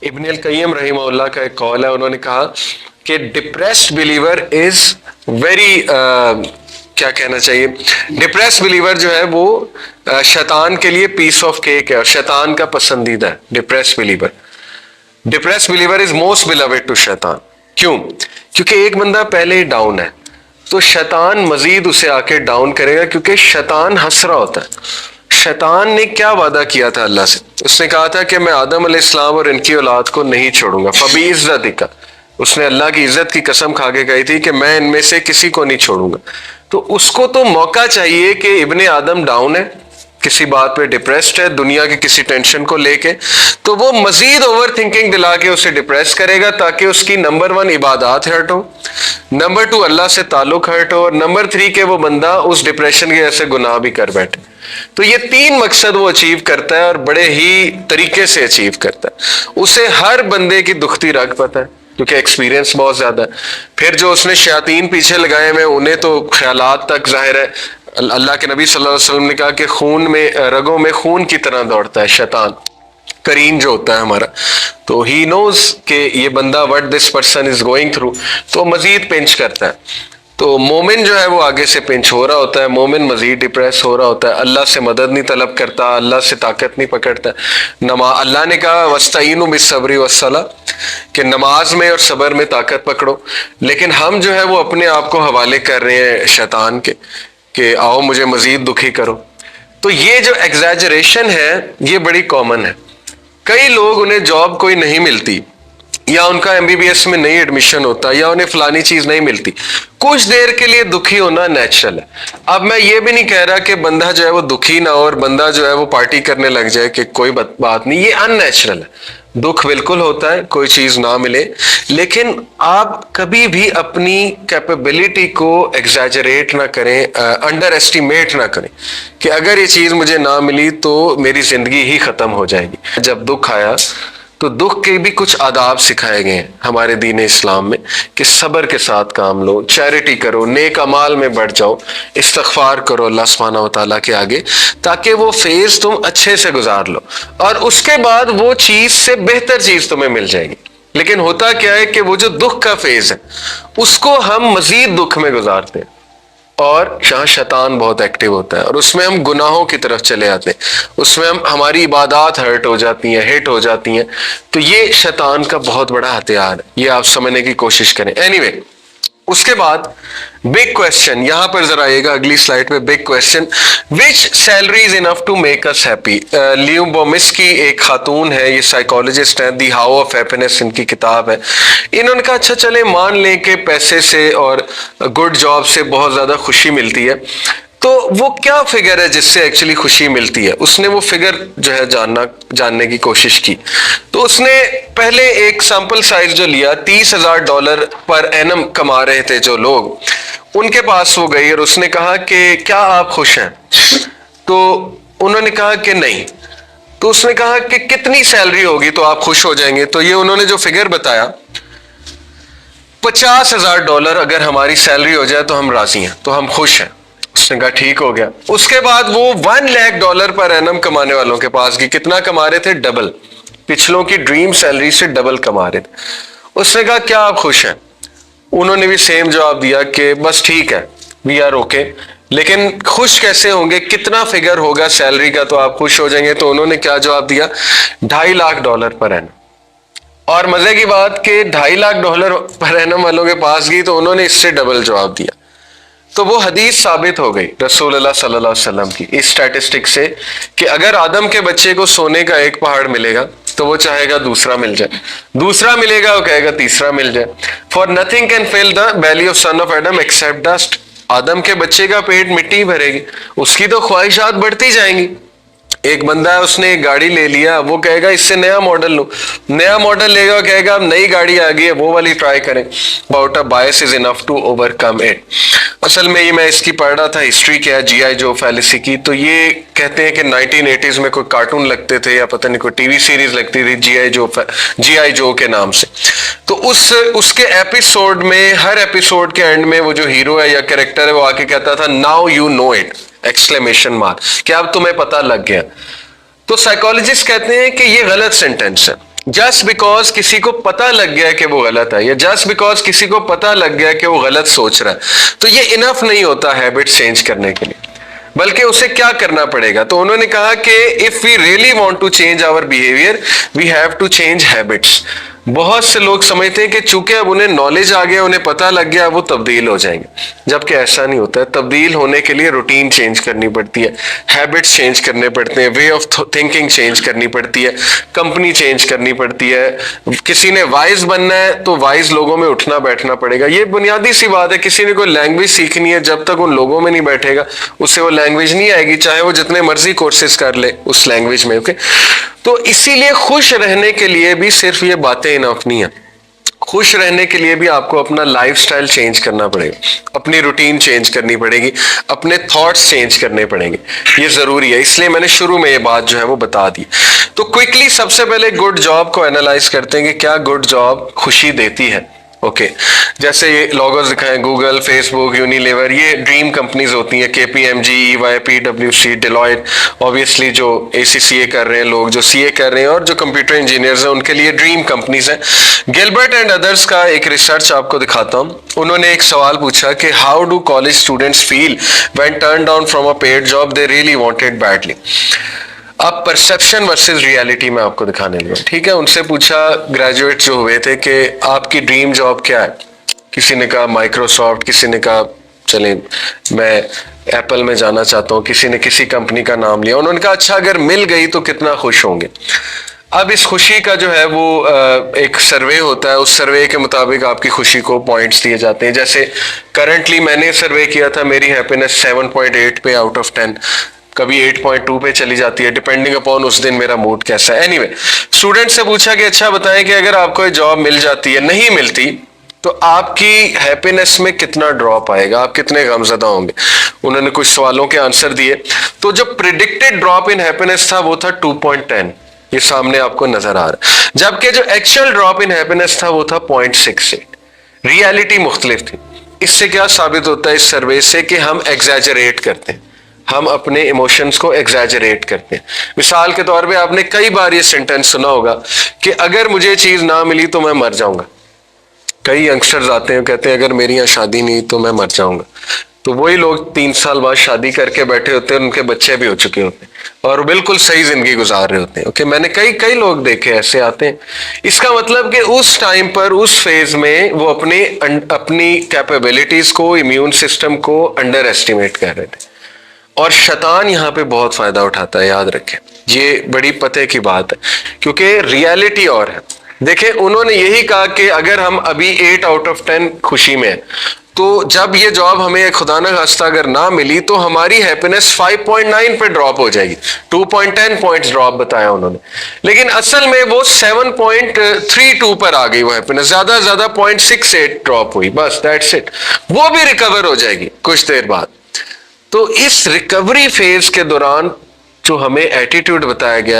इब्न अल कय्यम रहीमहुल्लाह का एक कौल है, उन्होंने कहा कि डिप्रेस्ड बिलीवर इज वेरी, क्या कहना चाहिए, डिप्रेस्ड बिलीवर जो है वो शैतान के लिए पीस ऑफ केक है और शैतान का पसंदीदा है। Depressed believer is most beloved to शैतान। क्यों? क्योंकि एक बंदा पहले ही डाउन है तो शैतान मजीद उसे आके डाउन करेगा, क्योंकि शैतान हंस रहा होता है। शैतान ने क्या वादा किया था अल्लाह से? उसने कहा था कि मैं आदम अलैहिस्सलाम और इनकी औलाद को नहीं छोड़ूंगा, फबी इज्जतिका। उसने अल्लाह की इज्जत की कसम खा के कही थी कि मैं इनमें से किसी को नहीं छोड़ूंगा। तो उसको तो मौका चाहिए कि इब्ने आदम डाउन है, किसी बात पे डिप्रेस्ड है, दुनिया की किसी टेंशन को लेके, तो वो मजीद ओवर थिंकिंग दिला के उसे डिप्रेस करेगा ताकि उसकी नंबर 1 इबादत हर्ट हो, नंबर 2 अल्लाह से ताल्लुक हर्ट हो, और नंबर 3 के वो बंदा उस डिप्रेशन के जैसे गुनाह भी कर बैठे। तो ये 3 मकसद वो अचीव करता है और बड़े ही तरीके से अचीव करता है। उसे हर बंदे की दुखती रग पता है क्योंकि एक्सपीरियंस बहुत ज्यादा है। फिर जो उसने शयातीन पीछे लगाए हुए उन्हें तो ख्यालात तक जाहिर है। अल्लाह के नबी सल्लल्लाहु अलैहि वसल्लम ने कहा कि खून में, रगों में खून की तरह दौड़ता है शैतान, करीन जो होता है हमारा। तो ही नोज कि ये बंदा what this person is going through, तो मजीद पिंच करता है। तो मोमिन जो है वो आगे से पिंच हो रहा होता है, मोमिन मजीद डिप्रेस हो रहा होता है, अल्लाह से मदद नहीं तलब करता, अल्लाह से ताकत नहीं पकड़ता। अल्लाह ने कहा वस्तईनु बिस्सब्री वस्सला, कि नमाज में और सब्र में ताकत पकड़ो, लेकिन हम जो है वो अपने आप को हवाले कर रहे हैं शैतान के कि आओ मुझे मजीद दुखी करो। तो ये जो एग्जैजरेशन है ये बड़ी कॉमन है। कई लोग, उन्हें जॉब कोई नहीं मिलती, या उनका एमबीबीएस में नहीं एडमिशन होता, या उन्हें फलानी चीज नहीं मिलती, कुछ देर के लिए दुखी होना नेचुरल है। अब मैं ये भी नहीं कह रहा कि बंदा जो है वो दुखी ना हो और बंदा जो है वो पार्टी करने लग जाए कि कोई बात नहीं, ये अननेचुरल है। दुख बिल्कुल होता है कोई चीज ना मिले, लेकिन आप कभी भी अपनी कैपेबिलिटी को एग्जैजरेट ना करें, अंडर एस्टिमेट ना करें कि अगर ये चीज मुझे ना मिली तो मेरी जिंदगी ही खत्म हो जाएगी। जब दुख आया तो दुख के भी कुछ आदाब सिखाए गए हैं हमारे दीन इस्लाम में कि सब्र के साथ काम लो, चैरिटी करो, नेक अमाल में बढ़ जाओ, इस्तगफार करो अल्लाह सुब्हानहू व तआला के आगे, ताकि वो फेज तुम अच्छे से गुजार लो और उसके बाद वो चीज से बेहतर चीज तुम्हें मिल जाएगी। लेकिन होता क्या है कि वो जो दुख का फेज है उसको हम मजीद दुख में गुजारते हैं, और जहाँ शैतान बहुत एक्टिव होता है और उसमें हम गुनाहों की तरफ चले आते हैं, उसमें हमारी इबादत हर्ट हो जाती हैं, हिट हो जाती हैं। तो ये शैतान का बहुत बड़ा हथियार है, ये आप समझने की कोशिश करें। एनीवे, उसके बाद बिग क्वेश्चन, यहां पर जरा आएगा अगली स्लाइड पे। Big question, which salary is enough to make us happy. Leo Bomiski एक खातून है, ये साइकोलॉजिस्ट है, दी हाउ ऑफ हैप्पीनेस इनकी किताब है। इन्होंने कहा अच्छा चले मान लें कि पैसे से और गुड जॉब से बहुत ज्यादा खुशी मिलती है, तो वो क्या फिगर है जिससे एक्चुअली खुशी मिलती है। उसने वो फिगर जो है जानने की कोशिश की। तो उसने पहले एक सैंपल साइज जो लिया, $30,000 पर एनम कमा रहे थे जो लोग, उनके पास वो गई और उसने कहा कि क्या आप खुश हैं? तो उन्होंने कहा कि नहीं। तो उसने कहा कि कितनी सैलरी होगी तो आप खुश हो जाएंगे? तो ये उन्होंने जो फिगर बताया, $50,000 अगर हमारी सैलरी हो जाए तो हम राजी हैं, तो हम खुश हैं। उसने कहा ठीक हो गया। उसके बाद वो $1,00,000 पर एनम कमाने वालों के पास गई। कितना कमा रहे थे? डबल, पिछलों की ड्रीम सैलरी से डबल कमा रहे थे। उसने कहा क्या आप खुश हैं? उन्होंने भी सेम जवाब दिया कि बस ठीक है, वी आर ओके। लेकिन खुश कैसे होंगे, कितना फिगर होगा सैलरी का तो आप खुश हो जाएंगे? तो उन्होंने क्या जवाब दिया? $2.5 लाख पर एनम। और मजे की बात कि $2.5 लाख पर एनम वालों के पास गई तो उन्होंने इससे डबल जवाब दिया। तो वो हदीस साबित हो गई रसूलुल्लाह सल्लल्लाहु अलैहि वसल्लम की इस स्टैटिस्टिक से कि अगर आदम के बच्चे को सोने का एक पहाड़ मिलेगा तो वो चाहेगा दूसरा मिल जाए, दूसरा मिलेगा वो कहेगा तीसरा मिल जाए। For nothing can fill the belly of son of Adam except dust. आदम के बच्चे का पेट मिट्टी भरेगी, उसकी तो ख्वाहिशात बढ़ती जाएंगी। एक बंदा है, उसने एक गाड़ी ले लिया, वो कहेगा इससे नया मॉडल लो, नया मॉडल लेगा, कहेगा अब नई गाड़ी आ गई है वो वाली ट्राई करें। About a bias is enough to overcome it. असल में ये मैं इसकी पढ़ रहा था हिस्ट्री क्या है जीआई जो फैलिसी की। तो ये कहते हैं कि 1980s में कोई कार्टून लगते थे या पता नहीं कोई टीवी सीरीज लगती थी जीआई जो के नाम से। तो उसके एपिसोड में, हर एपिसोड के एंड में वो जो हीरो है या कैरेक्टर है वो आके कहता था now you know it exclamation mark, कि अब तुम्हें पता लग गया। तो साइकोलॉजिस्ट कहते हैं कि ये गलत सेंटेंस है। जस्ट बिकॉज किसी को पता लग गया कि वो गलत है, या जस्ट बिकॉज किसी को पता लग गया कि वो गलत सोच रहा है, तो ये इनफ नहीं होता हैबिट चेंज करने के लिए, बल्कि उसे क्या करना पड़ेगा। तो उन्होंने कहा कि if we really want to change our behaviour we have to change habits. बहुत से लोग समझते हैं कि चूंकि अब उन्हें नॉलेज आ गया, उन्हें पता लग गया, वो तब्दील हो जाएंगे, जबकि ऐसा नहीं होता है। तब्दील होने के लिए रूटीन चेंज करनी पड़ती है, हैबिट्स चेंज करने पड़ते हैं, वे ऑफ थिंकिंग चेंज करनी पड़ती है, कंपनी चेंज करनी पड़ती है। किसी ने वाइज बनना है तो वाइज लोगों में उठना बैठना पड़ेगा। ये बुनियादी सी बात है। किसी ने कोई लैंग्वेज सीखनी है, जब तक उन लोगों में नहीं बैठेगा उससे वो लैंग्वेज नहीं आएगी, चाहे वो जितने मर्जी कोर्सेज कर ले उस लैंग्वेज में। ओके, तो इसीलिए खुश रहने के लिए भी सिर्फ ये बातें इनफ नहीं है। खुश रहने के लिए भी आपको अपना लाइफस्टाइल चेंज करना पड़ेगा, अपनी रूटीन चेंज करनी पड़ेगी, अपने थॉट्स चेंज करने पड़ेंगे। ये जरूरी है, इसलिए मैंने शुरू में ये बात जो है वो बता दी। तो क्विकली सबसे पहले गुड जॉब को एनालाइज करते हैं कि क्या गुड जॉब खुशी देती है। ओके, जैसे ये लोगोस दिखाएं, गूगल, फेसबुक, यूनिलीवर, ये ड्रीम कंपनीज होती हैं। KPMG, EY, PwC, Deloitte, obviously जो ACCA कर रहे हैं लोग, जो CA कर रहे हैं, और जो कंप्यूटर इंजीनियर्स हैं उनके लिए ड्रीम कंपनीज हैं। गिलबर्ट एंड अदर्स का एक रिसर्च आपको दिखाता हूं। उन्होंने एक सवाल पूछा कि how do college students feel when turn down from a paid job they really wanted badly. अब परसेप्शन वर्सेस रियलिटी में आपको दिखाने लगा। ठीक है, उनसे पूछा ग्रेजुएट जो हुए थे कि आपकी ड्रीम जॉब क्या है। किसी ने कहा माइक्रोसॉफ्ट, किसी ने कहा चले मैं एप्पल में जाना चाहता हूँ, किसी ने किसी कंपनी का नाम लिया। उन्होंने कहा अच्छा अगर मिल गई तो कितना खुश होंगे। अब इस खुशी का जो है वो एक सर्वे होता है, उस सर्वे के मुताबिक आपकी खुशी को पॉइंट्स दिए जाते हैं। जैसे करंटली मैंने सर्वे किया था, मेरी हैप्पीनेस 7.8 पे आउट ऑफ 10, कभी 8.2 पे चली जाती है, डिपेंडिंग अपॉन उस दिन मेरा मूड कैसा है। एनीवे, स्टूडेंट से पूछा कि अच्छा बताएं कि अगर आपको ये जॉब मिल जाती है, नहीं मिलती, तो आपकी हैप्पीनेस में कितना ड्रॉप आएगा, आप कितने गमज़दा होंगे। उन्होंने कुछ सवालों के आंसर दिए, तो जो प्रिडिक्टेड ड्रॉप इन हैप्पीनेस था वो था 2.10, ये सामने आपको नजर आ रहा है। जबकि जो एक्चुअल ड्रॉप इन हैप्पीनेस था वो था 0.68। रियलिटी मुख्तलिफ थी। इससे क्या साबित होता है इस सर्वे से कि हम एग्जैजरेट करते हैं, हम अपने इमोशंस को एग्जैजरेट करते हैं। मिसाल के तौर पे आपने कई बार ये सेंटेंस सुना होगा कि अगर मुझे चीज ना मिली तो मैं मर जाऊंगा। कई यंगस्टर्स आते हैं कहते हैं अगर मेरी यहाँ शादी नहीं तो मैं मर जाऊंगा। तो वही लोग 3 साल बाद शादी करके बैठे होते हैं, उनके बच्चे भी हो चुके होते हैं और बिल्कुल सही जिंदगी गुजार रहे होते हैं। ओके, मैंने कई लोग देखे ऐसे आते हैं। इसका मतलब कि उस टाइम पर, उस फेज में वो अपनी कैपेबिलिटीज को, इम्यून सिस्टम को अंडर एस्टिमेट कर रहे थे। और शैतान यहाँ पे बहुत फायदा उठाता है, याद रखें, ये बड़ी पते की बात है, क्योंकि रियलिटी और है। देखें, उन्होंने यही कहा कि अगर हम अभी 8 आउट ऑफ 10 खुशी में है, तो जब ये जॉब हमें खुदा न खास्ता अगर ना मिली तो हमारी हैप्पीनेस 5.9 पे ड्रॉप हो जाएगी। 2.10 पॉइंट्स ड्रॉप बताया उन्होंने, लेकिन असल में वो 7.32 पर आ गई वो हैप्पीनेस, ज्यादा 0.68 ड्रॉप हुई, बस दैट्स इट। वो भी रिकवर हो जाएगी कुछ देर बाद। तो इस रिकवरी फेज के दौरान जो हमें एटीट्यूड बताया गया